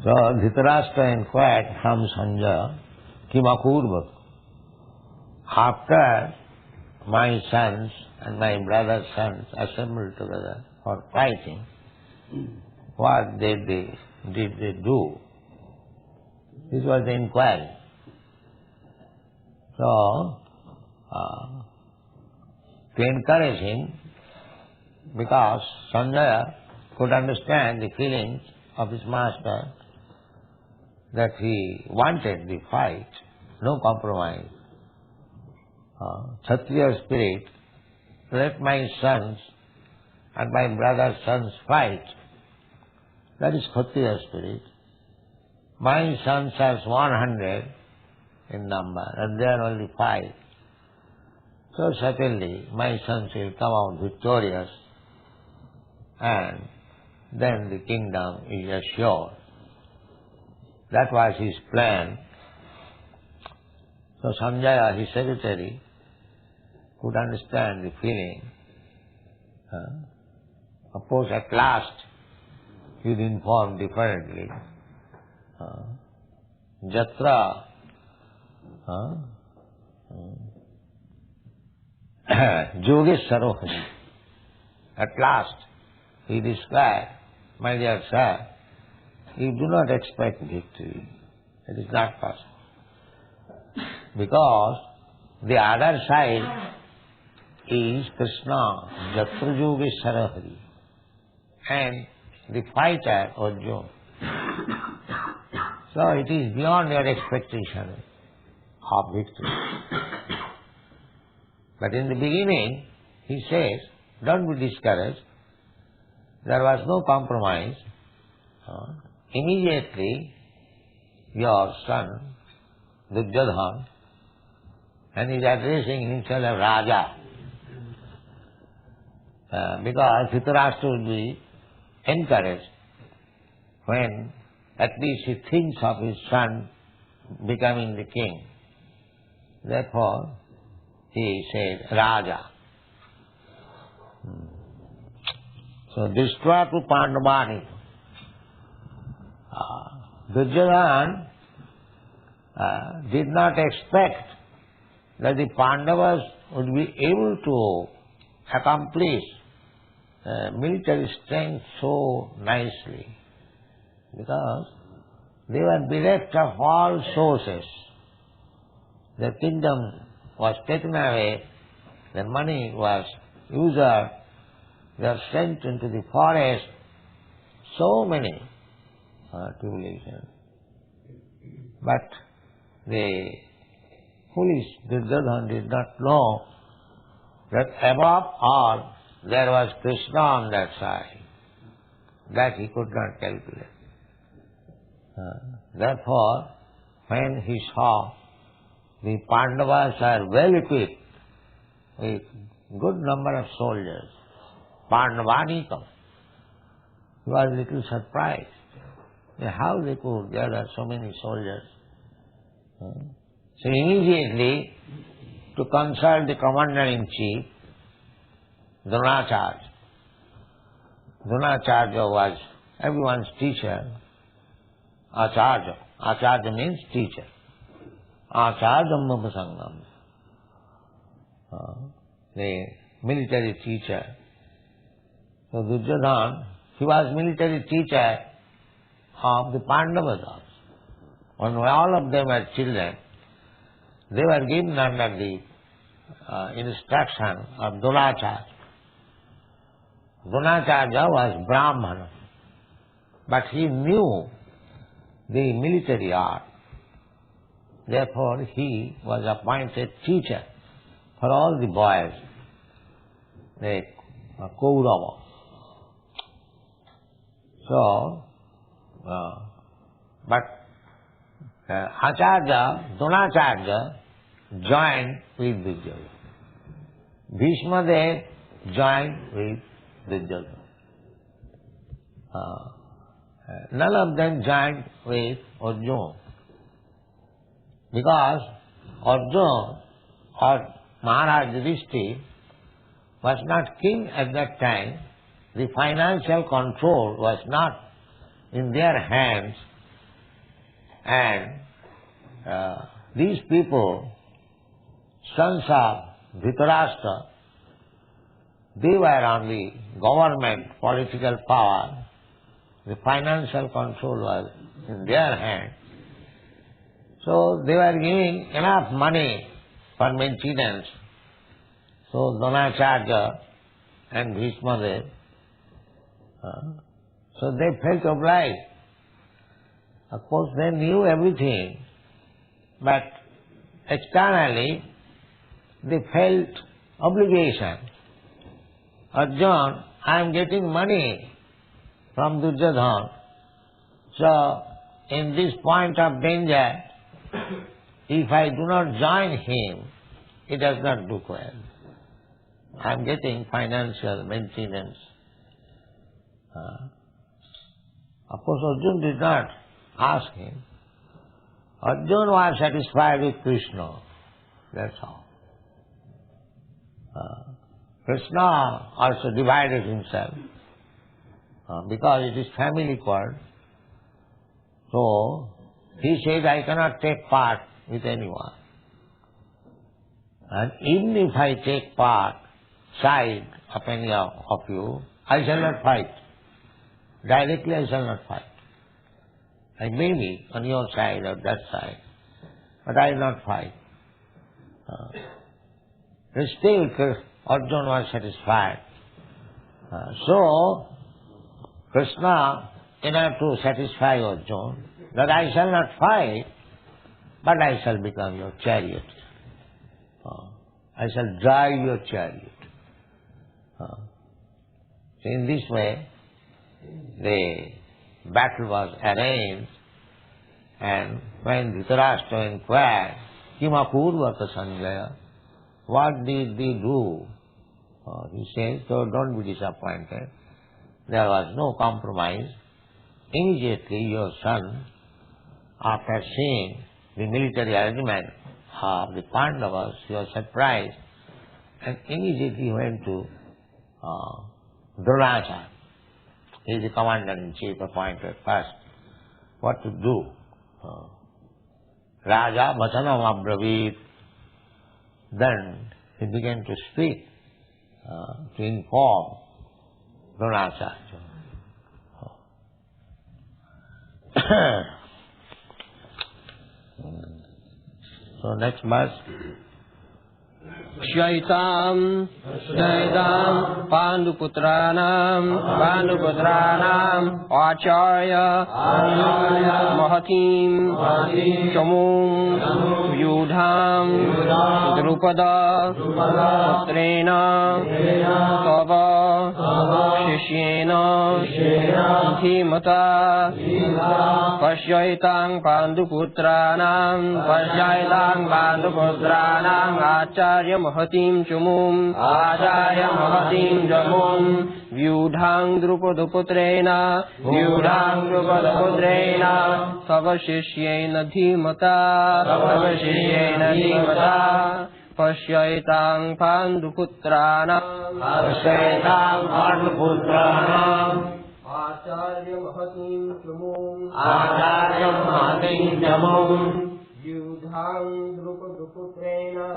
So Dhritarashtra inquired from Sanjaya, Kimakurva, after my sons and my brother's sons assembled together for fighting, what did they do? This was the inquiry. So, to encourage him, because Sanjaya could understand the feelings of his master, that he wanted the fight, no compromise. Kshatriya spirit, let my sons and my brother's sons fight. That is Kshatriya spirit. My sons are 100 in number and they are only 5. So certainly my sons will come out victorious and then the kingdom is assured. That was his plan. So Sanjaya, his secretary, could understand the feeling. Of course, at last, he would inform differently. Jatra Yogeshwaro. At last, he described, my dear sir, you do not expect victory. It is not possible. Because the other side is Krishna, Jatra Yogeshwara Hari, and the fighter Arjuna. So it is beyond your expectation of victory. But in the beginning, he says, don't be discouraged. There was no compromise. Immediately, your son, Duryodhana, and he is addressing himself as Raja. Because Dhritarashtra will be encouraged when at least he thinks of his son becoming the king. Therefore, he said, Raja. So, Drishtva tu Pandavani. Duryodhana did not expect that the Pandavas would be able to accomplish military strength so nicely, because they were bereft of all sources. Their kingdom was taken away, their money was usured, they were sent into the forest, so many tribulations. But the foolish Duryodhana did not know that above all there was Krishna on that side. That he could not calculate. Therefore, when he saw the Pandavas are well equipped with good number of soldiers, Pandavanikam, he was a little surprised. How they could gather so many soldiers. So immediately, to consult the commander-in-chief, Dronacharya. Dronacharya was everyone's teacher. Acharya. Acharya means teacher. Acharya Mupasangam. The military teacher. So Duryodhana, he was military teacher of the Pandavas also. When all of them were children, they were given under the instruction of Dronacharya. Dronacharya was Brahmana, but he knew the military art. Therefore, he was appointed teacher for all the boys, the Kaurava. So, but Acharya, Dronacharya joined with Duryodhana. Bhishma Dev joined with Duryodhana. None of them joined with Arjuna, because Arjuna or Maharaj Yudhishthira was not king at that time. The financial control was not in their hands And these people, sons of Dhritarashtra, they were on the government political power. The financial control was in their hand. So they were giving enough money for maintenance. So Dronacharya and Bhishmadev, so they felt obliged. Of course they knew everything, but externally they felt obligation. Arjuna, I am getting money from Duryodhana, so in this point of danger, if I do not join him, it does not look well. I am getting financial maintenance. Of course Arjuna did not ask him. Arjuna was satisfied with Krishna, that's all. Krishna also divided himself because it is family quarrel. So he said, I cannot take part with anyone. And even if I take part, side of any of you, I shall not fight. Directly I shall not fight. I may be on your side or that side, but I will not fight. Still Arjuna was satisfied. So Krishna, in order to satisfy Arjuna, that I shall not fight, but I shall become your chariot. I shall drive your chariot. So in this way, the battle was arranged, and when Dhritarashtra inquired, Kimapurvaka Sanjaya, what did they do? He says, so don't be disappointed. There was no compromise. Immediately your son, after seeing the military arrangement of the Pandavas, he was surprised and immediately went to Dronacharya. He is the commander-in-chief appointed first. What to do? Raja Vachanam Abravit. Then he began to speak, to inform Dronacharya. So next verse. Shaitam Panduputranam Acharya Mahatim Chamum Yudham Drupada Putrena Tava Shishyena Dhimata Pashyaitam Panduputranam Acharya Mahatim Chamum Vyudhang Drupaduputrena Savashishyena Dhimata Pashyaitam Panduputranam Acharya Mahatim Chamum Yudhang Drupaduputrena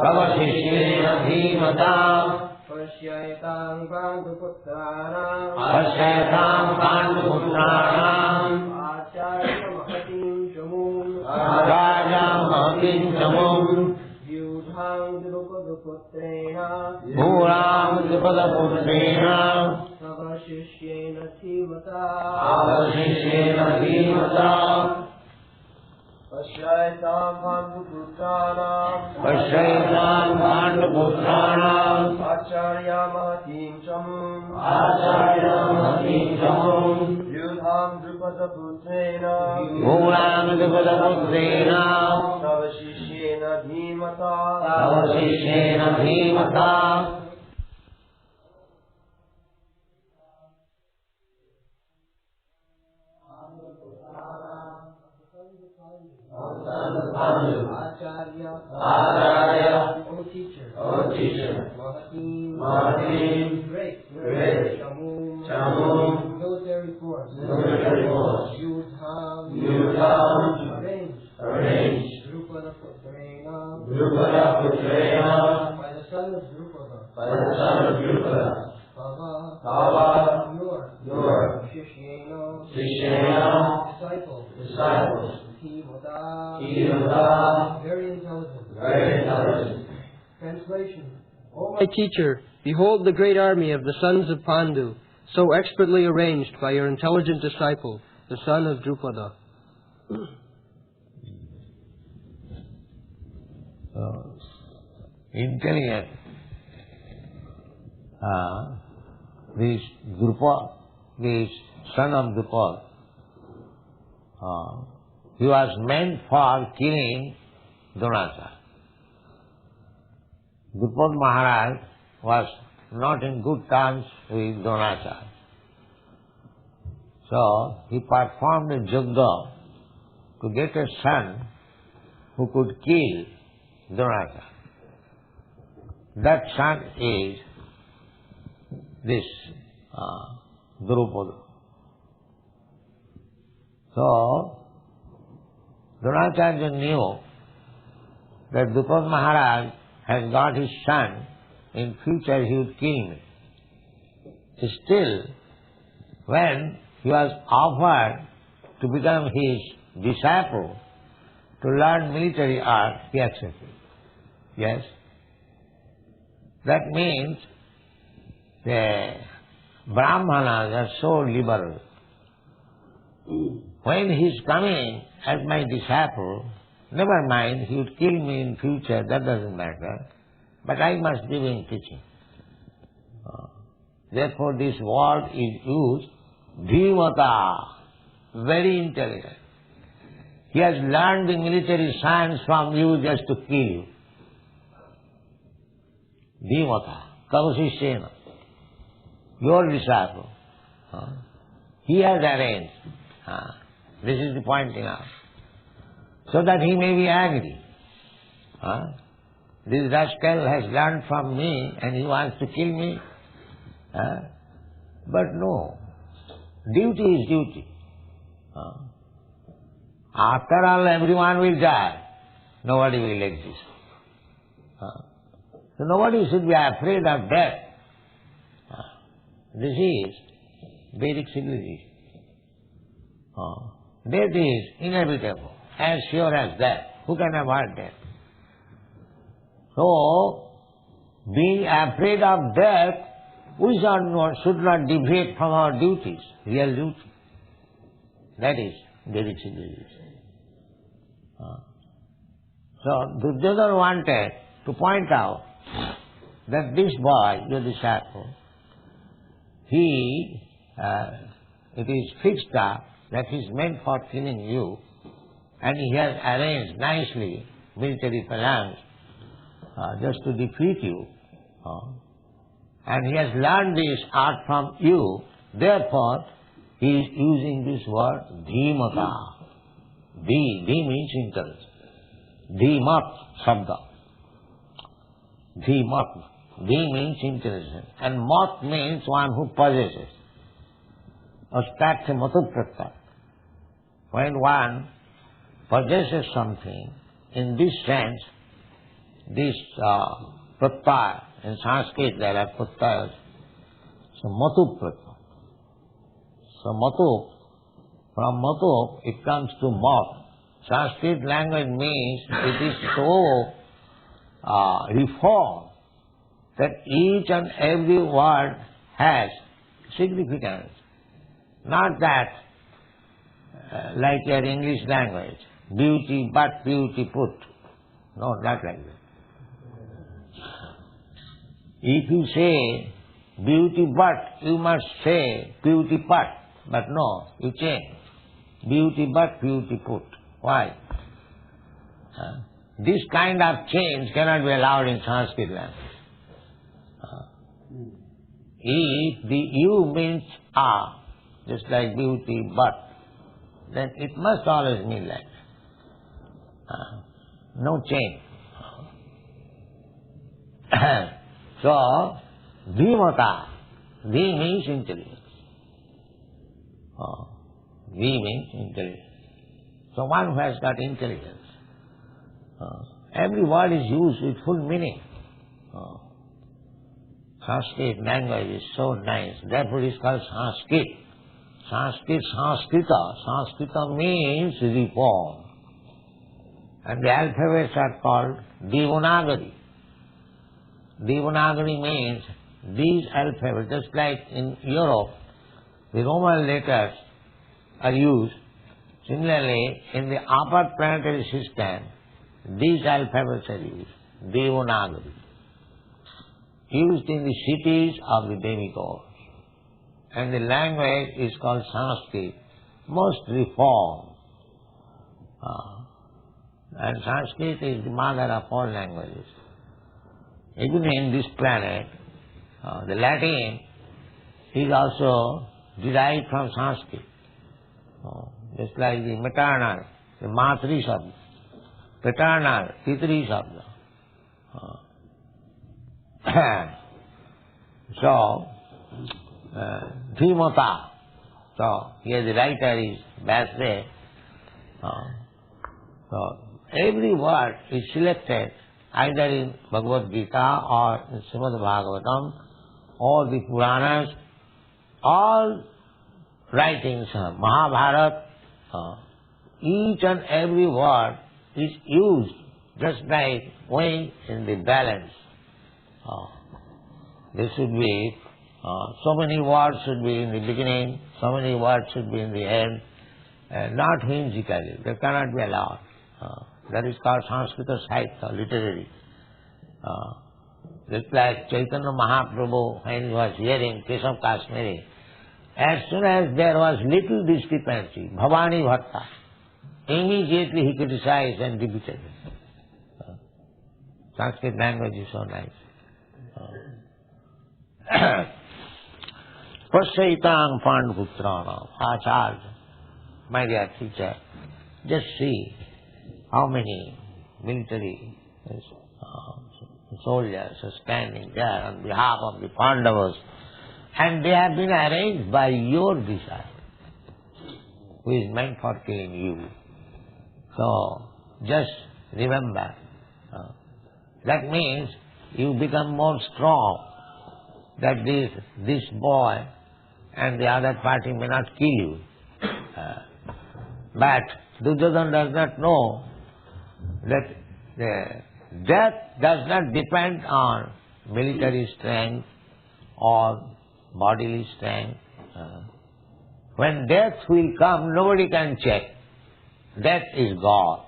Savashishyena Dhimata Pashyaitam Panduputranam Acharya Mahatim Chamum Yudhang Drupaduputrena Savashishyena Dhimata Pashyaitam Panduputranam Acharya Mahatim Chamum Yudham Drupaduputrena Savashishyena Dhimata Acharya, O teacher, Mahatim, great, Chamum, of Drupada. Bhava, your Shishyena, disciples. Himata, very intelligent. very intelligent. Translation. O my teacher, behold the great army of the sons of Pandu, so expertly arranged by your intelligent disciple, the son of Drupada. Intelligent. This Drupada, this son of Drupada, he was meant for killing Dronacharya. Drupada Maharaj was not in good terms with Dronacharya. So he performed a yajna to get a son who could kill Dronacharya. That son is this Drupada. So Dronacharya knew that Drupada Maharaj has got his son, in future he would kill me. Still, when he was offered to become his disciple, to learn military art, he accepted. Yes? That means the Brahmanas are so liberal. When he is coming as my disciple, never mind, he would kill me in future, that doesn't matter, but I must give him teaching. Therefore this word is used, Dhimata, very intelligent. He has learned the military science from you just to kill you. Dhimata, Kavasishena, your disciple. He has arranged. This is the pointing out. So that he may be angry. This rascal has learned from me and he wants to kill me. But no, duty is duty. After all, everyone will die. Nobody will exist. So nobody should be afraid of death. This is Vedic civilization. Death is inevitable, as sure as death. Who can avoid death? So, being afraid of death, we should not deviate from our duties, real duty. That is Vedic civilization. So, Duryodhana wanted to point out that this boy, your disciple, it is fixed up that he is meant for killing you, and he has arranged nicely military plans just to defeat you. And he has learned this art from you, therefore he is using this word Dhimata. Dhi means intelligence. Dhimat Sabda. Dhimat. Dhi means intelligence. And Mat means one who possesses. Astakya Matu Pratta. When one possesses something, in this sense, this pratyaya, in Sanskrit there are pratyayas, so Matu Pratta. So Matu, from Matu it comes to Mat. Sanskrit language means it is so reformed that each and every word has significance. Not that like your English language, beauty but, beauty put. No, not like that. If you say beauty but, you must say beauty but no, you change. Beauty but, beauty put. Why? This kind of change cannot be allowed in Sanskrit language. If the you means are, just like beauty but, then it must always mean like that. No change. So, Dhimata, Dhi means intelligence. Dhi means intelligence. So one who has got intelligence, every word is used with full meaning. Sanskrit language is so nice. Therefore it is called Sanskrit. Sanskrit, Sanskrita. Sanskrita means reform. And the alphabets are called Devanagari. Devanagari means these alphabets, just like in Europe, the Roman letters are used. Similarly, in the upper planetary system, these alphabets are used. Devanagari. Used in the cities of the demigods. And the language is called Sanskrit, most reformed. And Sanskrit is the mother of all languages. Even in this planet, the Latin is also derived from Sanskrit. Just like the maternal, the matri sabda, paternal, pitri sabda. So, Dhimata. So, here the writer is Vyasdev. So, every word is selected either in Bhagavad Gita or in Srimad Bhagavatam or the Puranas, all writings, Mahabharata, each and every word is used just like weighing in the balance. There should be so many words should be in the beginning, so many words should be in the end, not whimsically. They cannot be allowed. That is called Sanskrita Sahitya, literary. Just like Chaitanya Mahaprabhu, when he was hearing Keshav Kashmiri, as soon as there was little discrepancy, Bhavani Bhatta, immediately he criticized and debated it. Sanskrit language is so nice. Pasyaitang Panduputranam, Acharya, my dear teacher, just see how many military soldiers are standing there on behalf of the Pandavas, and they have been arranged by your desire, who is meant for killing you. So, just remember, that means you become more strong, that this boy and the other party may not kill you. But Duryodhana does not know that the death does not depend on military strength or bodily strength. When death will come, nobody can check. Death is God.